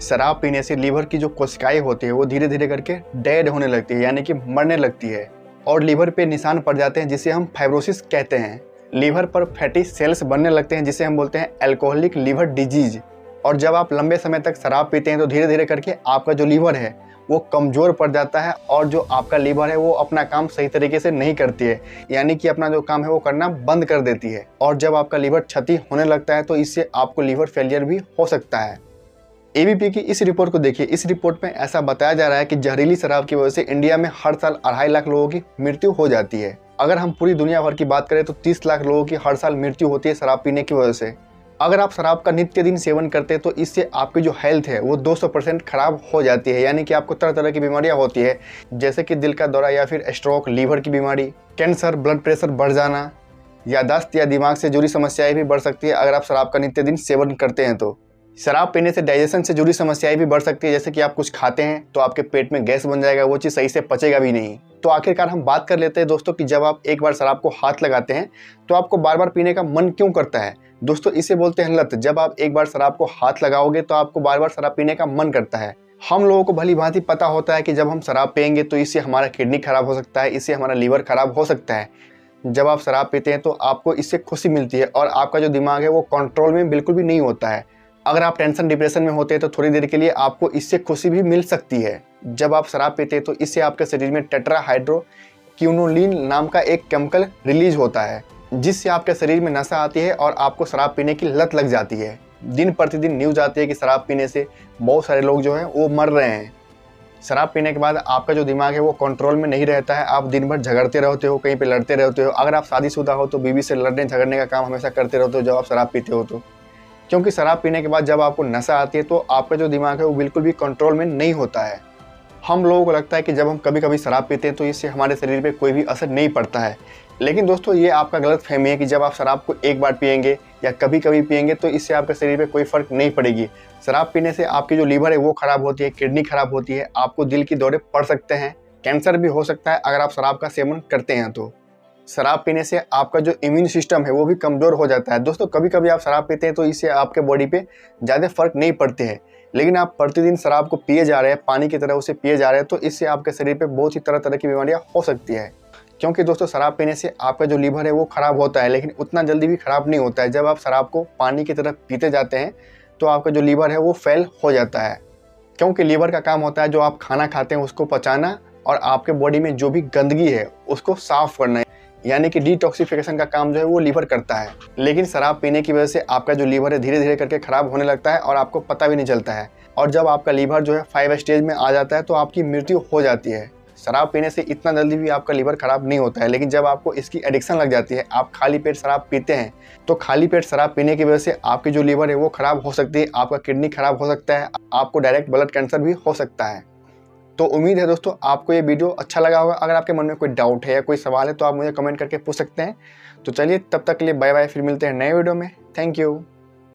शराब पीने से लीवर की जो कोशिकाएं होती है वो धीरे धीरे करके डेड होने लगती है, यानी कि मरने लगती है और लीवर पे निशान पड़ जाते हैं जिसे हम फाइब्रोसिस कहते हैं। लीवर पर फैटी सेल्स बनने लगते हैं जिसे हम बोलते हैं अल्कोहलिक लीवर डिजीज। और जब आप लंबे समय तक शराब पीते हैं तो धीरे धीरे करके आपका जो लीवर है वो कमज़ोर पड़ जाता है और जो आपका लीवर है वो अपना काम सही तरीके से नहीं करती है, यानी कि अपना जो काम है वो करना बंद कर देती है। और जब आपका लीवर क्षति होने लगता है तो इससे आपको लीवर फेलियर भी हो सकता है। एबीपी की इस रिपोर्ट को देखिए। इस रिपोर्ट में ऐसा बताया जा रहा है कि जहरीली शराब की वजह से इंडिया में हर साल 2.5 लाख लोगों की मृत्यु हो जाती है। अगर हम पूरी दुनिया भर की बात करें तो 30 लाख लोगों की हर साल मृत्यु होती है शराब पीने की वजह से। अगर आप शराब का नित्य दिन सेवन करते हैं तो इससे आपकी जो हेल्थ है वो 200% खराब हो जाती है, यानी कि आपको तरह तरह की बीमारियां होती है, जैसे कि दिल का दौरा या फिर स्ट्रोक, लीवर की बीमारी, कैंसर, ब्लड प्रेशर बढ़ जाना, याददाश्त या दिमाग से जुड़ी समस्याएं भी बढ़ सकती है अगर आप शराब का नित्य दिन सेवन करते हैं तो। शराब पीने से डाइजेशन से जुड़ी समस्याएं भी बढ़ सकती है, जैसे कि आप कुछ खाते हैं तो आपके पेट में गैस बन जाएगा, वो चीज़ सही से पचेगा भी नहीं। तो आखिरकार हम बात कर लेते हैं दोस्तों कि जब आप एक बार शराब को हाथ लगाते हैं तो आपको बार बार पीने का मन क्यों करता है। दोस्तों इसे बोलते हैं लत। जब आप एक बार शराब को हाथ लगाओगे तो आपको बार बार शराब पीने का मन करता है। हम लोगों को भली भांति पता होता है कि जब हम शराब पियेंगे तो इससे हमारा किडनी खराब हो सकता है, इससे हमारा लीवर खराब हो सकता है। जब आप शराब पीते हैं तो आपको इससे खुशी मिलती है और आपका जो दिमाग है वो कंट्रोल में बिल्कुल भी नहीं होता है। अगर आप टेंशन डिप्रेशन में होते हैं तो थोड़ी देर के लिए आपको इससे खुशी भी मिल सकती है। जब आप शराब पीते हैं तो इससे आपके शरीर में टेट्राहाइड्रोक्विनोलिन नाम का एक केमिकल रिलीज होता है, जिससे आपके शरीर में नशा आती है और आपको शराब पीने की लत लग जाती है। दिन प्रतिदिन न्यूज़ आती है कि शराब पीने से बहुत सारे लोग जो हैं वो मर रहे हैं। शराब पीने के बाद आपका जो दिमाग है वो कंट्रोल में नहीं रहता है, आप दिन भर झगड़ते रहते हो, कहीं पे लड़ते रहते हो। अगर आप शादीशुदा हो तो बीवी से लड़ने झगड़ने का काम हमेशा करते रहते हो जब आप शराब पीते हो तो। क्योंकि शराब पीने के बाद जब आपको नशा आती है तो आपका जो दिमाग है वो बिल्कुल भी कंट्रोल में नहीं होता है। हम लोगों को लगता है कि जब हम कभी कभी शराब पीते हैं तो इससे हमारे शरीर पे कोई भी असर नहीं पड़ता है, लेकिन दोस्तों ये आपका गलत फहमी है कि जब आप शराब को एक बार पियेंगे या कभी कभी पियेंगे तो इससे आपके शरीर पे कोई फर्क नहीं पड़ेगी। शराब पीने से आपकी जो लीवर है वो खराब होती है, किडनी खराब होती है, आपको दिल की दौरे पड़ सकते हैं, कैंसर भी हो सकता है अगर आप शराब का सेवन करते हैं तो। शराब पीने से आपका जो इम्यून सिस्टम है वो भी कमज़ोर हो जाता है। दोस्तों कभी कभी आप शराब पीते हैं तो इससे आपके बॉडी पे ज़्यादा फर्क नहीं पड़ते हैं, लेकिन आप प्रतिदिन शराब को पिए जा रहे हैं, पानी की तरह उसे पिए जा रहे हैं, तो इससे आपके शरीर पे बहुत ही तरह तरह की बीमारियां हो सकती है। क्योंकि दोस्तों शराब पीने से आपका जो लीवर है वो ख़राब होता है, लेकिन उतना जल्दी भी ख़राब नहीं होता है। जब आप शराब को पानी की तरह पीते जाते हैं तो आपका जो लीवर है वो फेल हो जाता है, क्योंकि लीवर का काम होता है जो आप खाना खाते हैं उसको पचाना और आपके बॉडी में जो भी गंदगी है उसको साफ करना, यानी कि डिटॉक्सिफिकेशन का काम जो है वो लीवर करता है। लेकिन शराब पीने की वजह से आपका जो लीवर है धीरे धीरे करके खराब होने लगता है और आपको पता भी नहीं चलता है। और जब आपका लीवर जो है 5 स्टेज में आ जाता है तो आपकी मृत्यु हो जाती है। शराब पीने से इतना जल्दी भी आपका लीवर खराब नहीं होता है, लेकिन जब आपको इसकी एडिक्शन लग जाती है, आप खाली पेट शराब पीते हैं, तो खाली पेट शराब पीने की वजह से आपकी जो लीवर है वो खराब हो सकती है, आपका किडनी खराब हो सकता है, आपको डायरेक्ट ब्लड कैंसर भी हो सकता है। तो उम्मीद है दोस्तों आपको ये वीडियो अच्छा लगा होगा। अगर आपके मन में कोई डाउट है या कोई सवाल है तो आप मुझे कमेंट करके पूछ सकते हैं। तो चलिए तब तक के लिए बाय बाय, फिर मिलते हैं नए वीडियो में। Thank you.